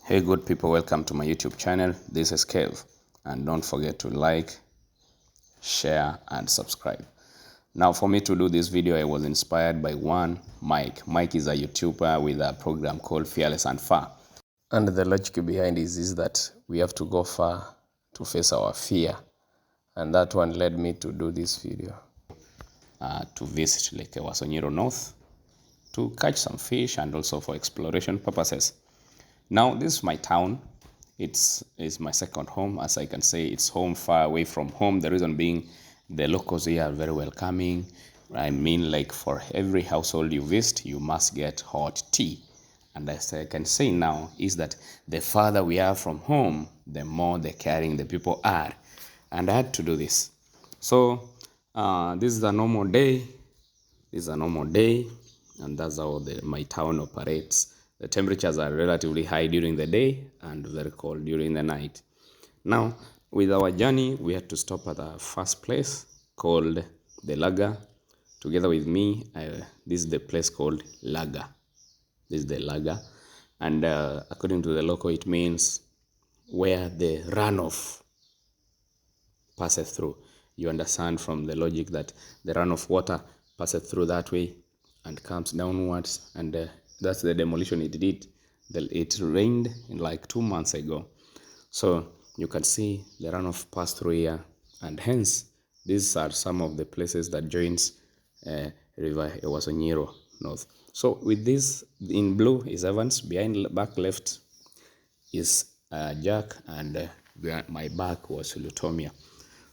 Hey good people, welcome to my YouTube channel. This is Kev, and don't forget to like, share and subscribe. Now for me to do this video, I was inspired by one Mike. Mike is a YouTuber with a program called Fearless and Far. And the logic behind is that we have to go far to face our fear. And that one led me to do this video. To visit River Ewaso Nyiro North to catch some fish and also for exploration purposes. Now this is my town. It's my second home. As I can say, it's home far away from home. The reason being the locals here are very welcoming. I mean, like for every household you visit, you must get hot tea. And as I can say now is that the farther we are from home, the more the caring the people are. And I had to do this. So this is a normal day. This is a normal day, and that's how my town operates. The temperatures are relatively high during the day and very cold during the night. Now, with our journey, we had to stop at the first place called the Laga. Together with me, this is the place called Laga. This is the Laga. And according to the local, it means where the runoff passes through. You understand from the logic that the runoff water passes through that way and comes downwards, and that's the demolition it did. It rained in like 2 months ago, so you can see the runoff passed through here, and hence these are some of the places that joins River Ewaso Nyiro North. So with this in blue is Evans, behind back left is Jack, and my back was Lutomia.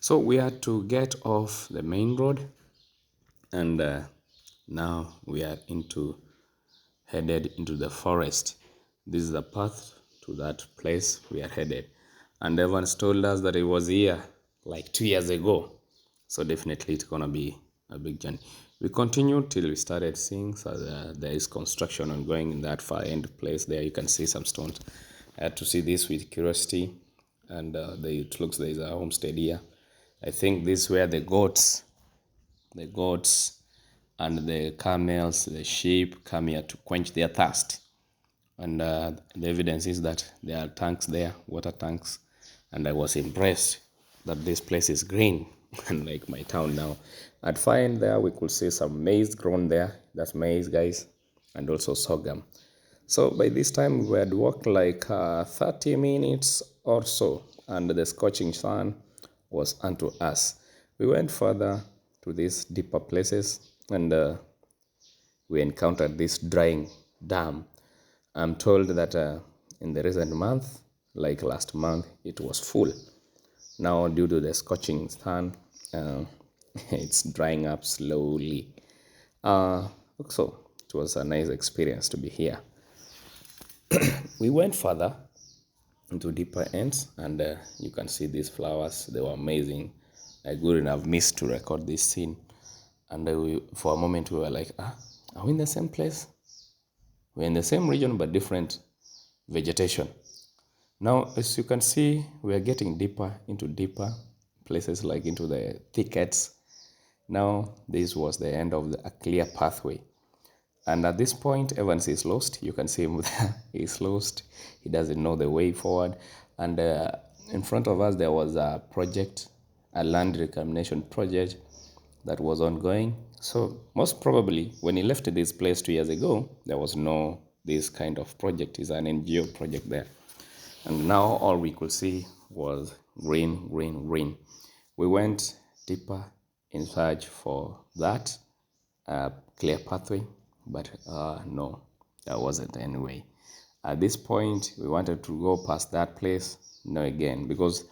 So we had to get off the main road, and now we are headed into the forest. This is the path to that place we are headed. And Evans told us that it was here like 2 years ago. So definitely it's gonna be a big journey. We continued till we started seeing there is construction ongoing in that far end place there. You can see some stones. I had to see this with curiosity, and it looks there is a homestead here. I think this is where the goats and the camels, the sheep come here to quench their thirst. And the evidence is that there are tanks there, water tanks, and I was impressed that this place is green, unlike my town now. At far end there, we could see some maize grown there. That's maize, guys, and also sorghum. So by this time, we had walked like 30 minutes or so, and the scorching sun was unto us. We went further to these deeper places, and we encountered this drying dam. I'm told that in the recent month, like last month, it was full. Now, due to the scorching sun, it's drying up slowly. So it was a nice experience to be here. We went further into deeper ends, and you can see these flowers. They were amazing. I couldn't have missed to record this scene. And for a moment we were like, are we in the same place? We're in the same region but different vegetation. Now, as you can see, we are getting deeper into deeper places, like into the thickets. Now this was the end of a clear pathway. And at this point, Evans is lost. You can see him there. He's lost. He doesn't know the way forward. And in front of us, there was a project, a land reclamation project that was ongoing. So most probably, when he left this place 2 years ago, there was no this kind of project. It's an NGO project there. And now all we could see was green, green, green. We went deeper in search for that clear pathway, but no, that wasn't anyway. At this point, we wanted to go past that place, no again, because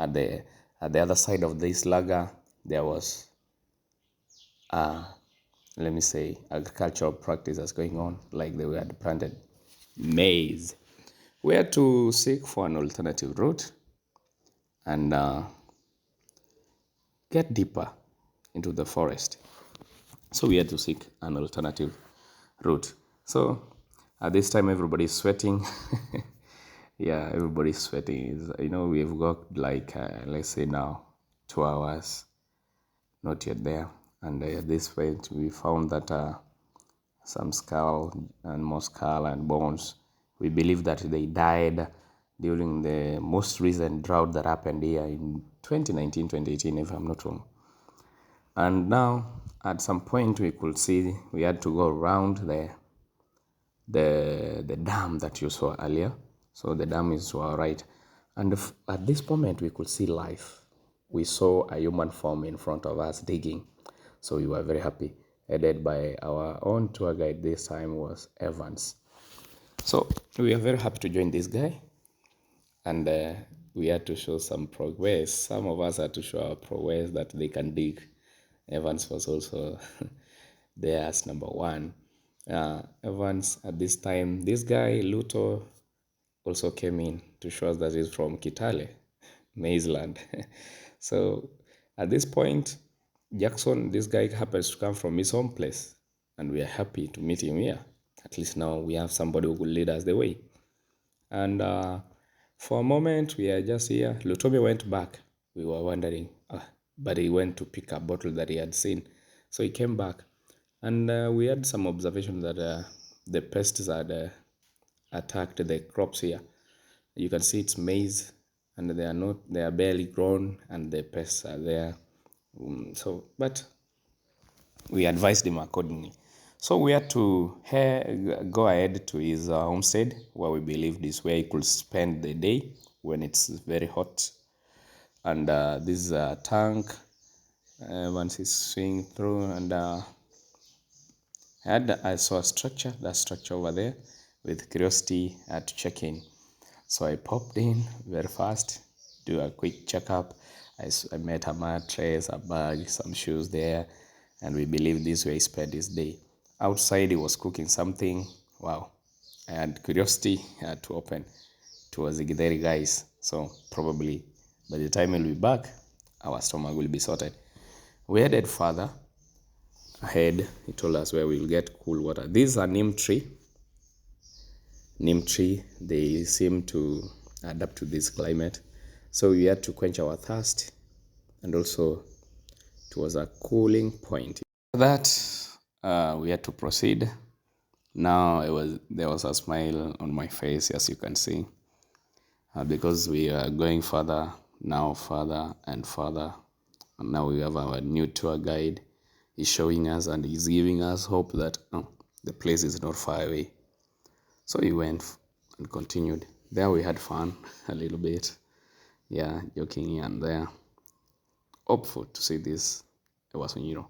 at the other side of this lager, there was let me say agricultural practices going on, like they had planted maize. We had to seek for an alternative route and get deeper into the forest. So we had to seek an alternative route. So at this time, everybody's sweating. Yeah, everybody's sweating. You know, we've got like, let's say now, 2 hours, not yet there. And at this point, we found that some skull and more skull and bones We believe that they died during the most recent drought that happened here in 2019, 2018, if I'm not wrong. And now, at some point, we could see we had to go around the dam that you saw earlier. So the dam is to our right. And at this moment, we could see life. We saw a human form in front of us digging. So we were very happy. Headed by our own tour guide this time was Evans. So we are very happy to join this guy. And we had to show some progress. Some of us had to show our progress that they can dig. Evans was also there as number one. Evans at this time, this guy Luto also came in to show us that he's from Kitale, Maisland. So at this point, Jackson, this guy happens to come from his home place, and we are happy to meet him here. At least now we have somebody who could lead us the way. And for a moment, we are just here. Lutomi went back. We were wondering, but he went to pick a bottle that he had seen. So he came back. And we had some observation that the pests had attacked the crops here. You can see it's maize, and they are barely grown, and the pests are there. But we advised him accordingly. So we had to go ahead to his homestead, where we believed is where he could spend the day when it's very hot. And this is a tank. Once he's swinging through, and I saw that structure over there. With curiosity, I had to check in. So I popped in very fast, do a quick checkup. I met a mattress, a bag, some shoes there, and we believe this way he spent his day. Outside, he was cooking something. Wow. I had curiosity, I had to open. It was the Githeri guys. So probably by the time he'll be back, our stomach will be sorted. We headed further ahead. He told us where we'll get cool water. This is a neem tree. Neem tree, they seem to adapt to this climate. So we had to quench our thirst, and also it was a cooling point. After that, we had to proceed. Now there was a smile on my face, as you can see, because we are going further and further. And now we have our new tour guide. He's showing us and he's giving us hope that the place is not far away. So he went and continued. There we had fun a little bit. Yeah, joking here and there. Hopeful to see this Ewaso Nyiro.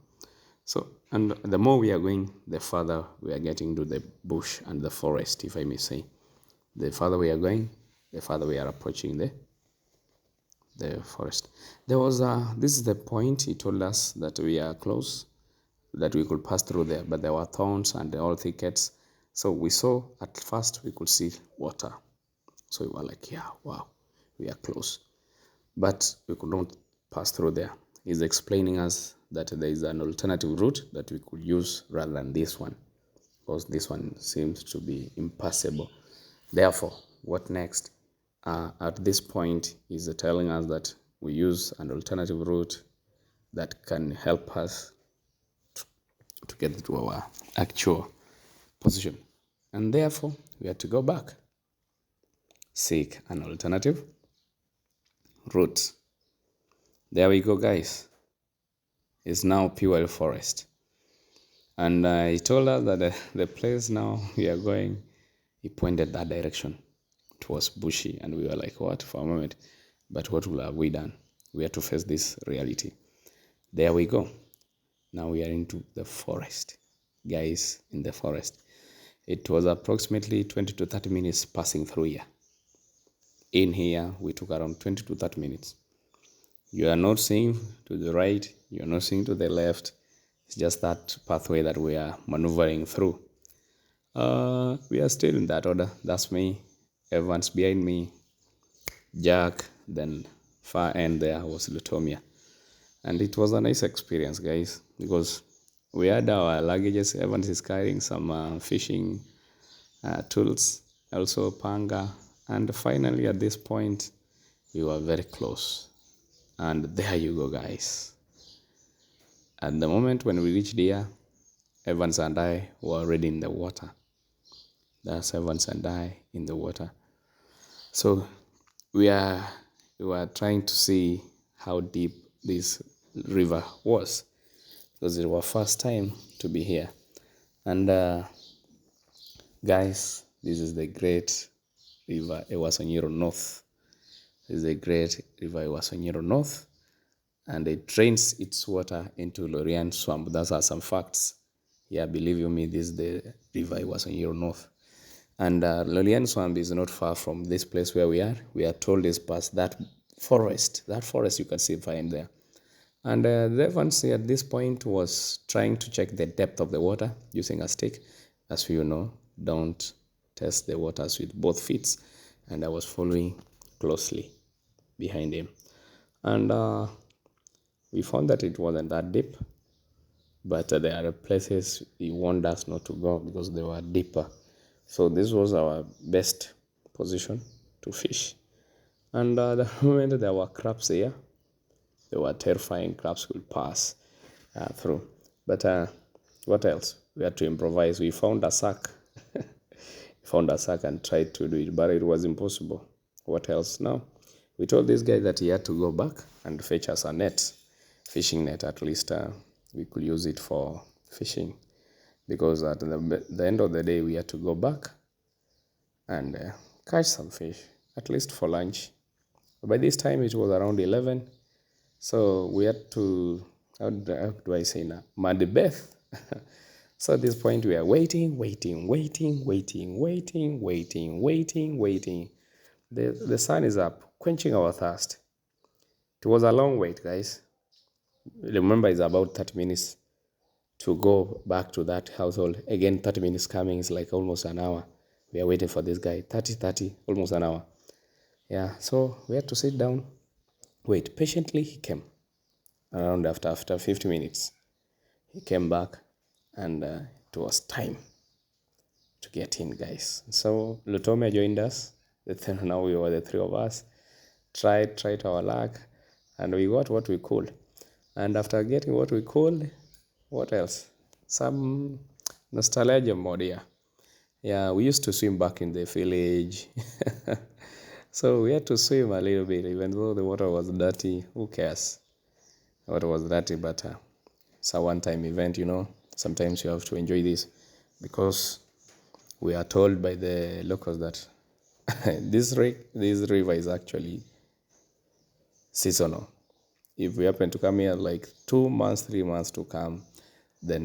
So, and the more we are going, the further we are getting to the bush and the forest, if I may say. The further we are going, the further we are approaching the forest. This is the point he told us that we are close, that we could pass through there, but there were thorns and all thickets. So we saw, at first we could see water. So we were like, yeah, wow, we are close. But we could not pass through there. He's explaining us that there is an alternative route that we could use rather than this one, because this one seems to be impassable. Therefore, what next? At this point, he's telling us that we use an alternative route that can help us to get to our actual position. And therefore, we had to go back, seek an alternative route. There we go, guys. It's now pure forest. And he told us that the place now we are going, he pointed that direction. It was bushy, and we were like, what, for a moment? But what will have we done? We had to face this reality. There we go. Now we are into the forest. Guys, in the forest. It was approximately 20 to 30 minutes passing through here. In here, we took around 20 to 30 minutes. You are not seeing to the right, you are not seeing to the left. It's just that pathway that we are maneuvering through. We are still in that order. That's me. Evans behind me. Jack. Then far end there was Lutomia. And it was a nice experience, guys, because we had our luggages. Evans is carrying some fishing tools, also panga. And finally, at this point, we were very close. And there you go, guys. At the moment when we reached here, Evans and I were already in the water. the servants and I in the water. So we were trying to see how deep this river was, because it was our first time to be here. And guys, this is the great River Ewaso Nyiro North. This is the great River Ewaso Nyiro North, and it drains its water into Lorian Swamp. Those are some facts. Yeah, believe you me, this is the River Ewaso Nyiro North. And Lorian Swamp is not far from this place where we are. We are told is past that forest. That forest you can see find there. And the Evans at this point was trying to check the depth of the water using a stick. As you know, don't test the waters with both feet. And I was following closely behind him. And we found that it wasn't that deep. But there are places he warned us not to go because they were deeper. So this was our best position to fish. And the moment there were crabs here, they were terrifying. Crabs would pass through. But what else? We had to improvise. We found a sack. And tried to do it, but it was impossible. What else now? We told this guy that he had to go back and fetch us a net, fishing net. At least we could use it for fishing, because at the end of the day we had to go back and catch some fish, at least for lunch. By this time it was around 11, so we had to, how do I say now, Madbeth. So at this point we are waiting. The sun is up, quenching our thirst. It was a long wait, guys. Remember, it's about 30 minutes to go back to that household. Again, 30 minutes coming is like almost an hour. We are waiting for this guy. 30, almost an hour. Yeah, so we had to sit down, wait patiently. He came around after 50 minutes. He came back, and it was time to get in, guys. So Lutome joined us. Now we were the three of us. Tried our luck, and we got what we could. And after getting what we could, what else? Some nostalgia mode here. Yeah, we used to swim back in the village. So we had to swim a little bit, even though the water was dirty. Who cares? The water was dirty, but it's a one-time event, you know. Sometimes you have to enjoy this, because we are told by the locals that this river is actually seasonal. If we happen to come here like 2 months, 3 months to come, then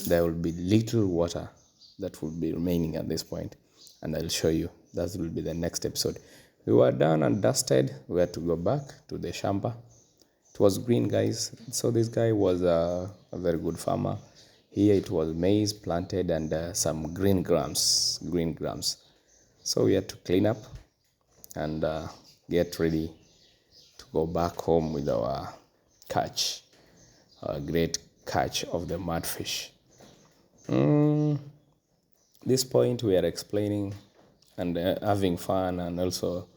there will be little water that will be remaining at this point, and I'll show you. That will be the next episode. We were done and dusted. We had to go back to the shamba. It was green, guys. So this guy was a very good farmer. Here it was maize planted and some green grams. So we had to clean up and get ready to go back home with our catch, a great catch of the mudfish. This point we are explaining and having fun, and also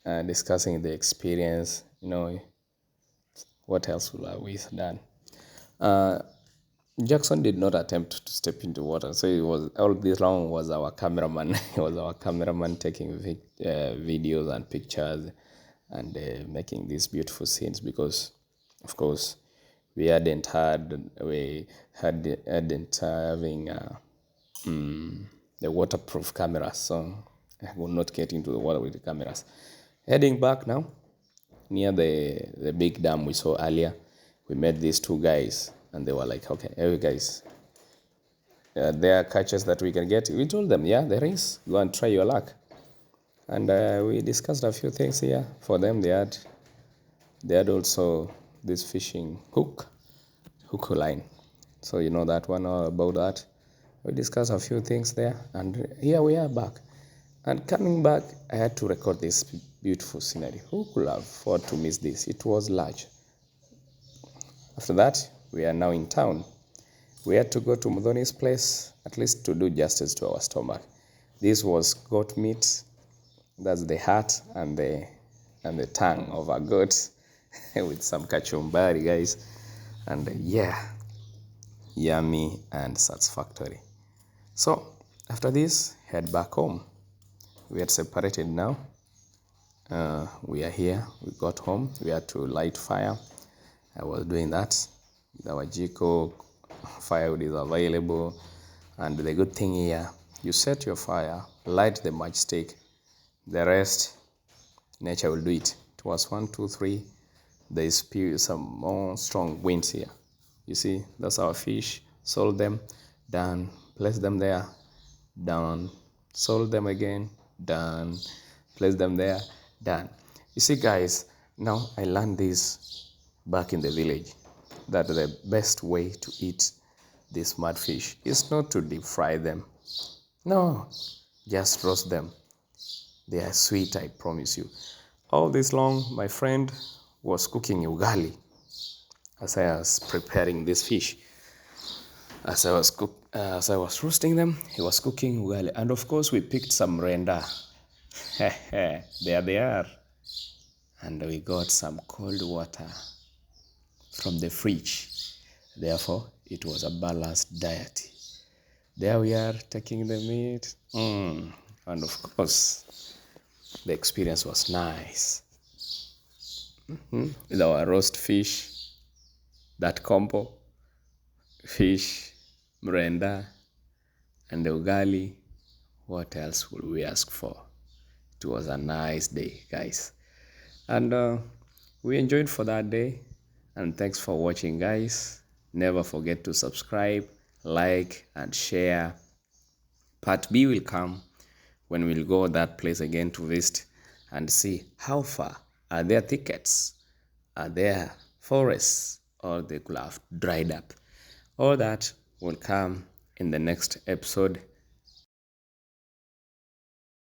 discussing the experience. You know, what else will we done? Jackson did not attempt to step into water, so he was all this long was our cameraman. He was our cameraman taking videos and pictures and making these beautiful scenes, because, of course, we hadn't having the waterproof cameras, so I will not get into the water with the cameras. Heading back now, near the big dam we saw earlier, we met these two guys, and they were like, okay, hey guys, there are catches that we can get. We told them, yeah, there is. Go and try your luck. And we discussed a few things here. For them, they had also this fishing hook line. So you know that one, about that. We discussed a few things there, and here we are back. And coming back, I had to record this beautiful scenery. Who could have afforded to miss this? It was large. After that, we are now in town. We had to go to Mudhoni's place, at least to do justice to our stomach. This was goat meat. That's the heart and the tongue of a goat with some kachumbari, guys. And yummy and satisfactory. So after this, head back home. We had separated now. We are here. We got home. We had to light fire. I was doing that. Our Jiko firewood is available. And the good thing here, you set your fire, light the matchstick. The rest, nature will do it. It was 1, 2, 3. There is some more strong winds here. You see, that's our fish. Sold them, done. Place them there, done. Sold them again, done. Place them there, done. You see, guys, now I learned this back in the village, that the best way to eat these mudfish is not to deep fry them. No, just roast them. They are sweet, I promise you. All this long, my friend was cooking ugali as I was preparing this fish. As I was roasting them, he was cooking ugali. And of course, we picked some renda. There they are. And we got some cold water from the fridge. Therefore, it was a balanced diet. There we are, taking the meat. And of course, the experience was nice. With our roast fish, that combo, fish, mrenda, and the ugali. What else would we ask for? It was a nice day, guys. And we enjoyed for that day. And thanks for watching, guys. Never forget to subscribe, like, and share. Part B will come when we'll go that place again to visit and see how far are there thickets, are there forests, or they could have dried up. All that will come in the next episode.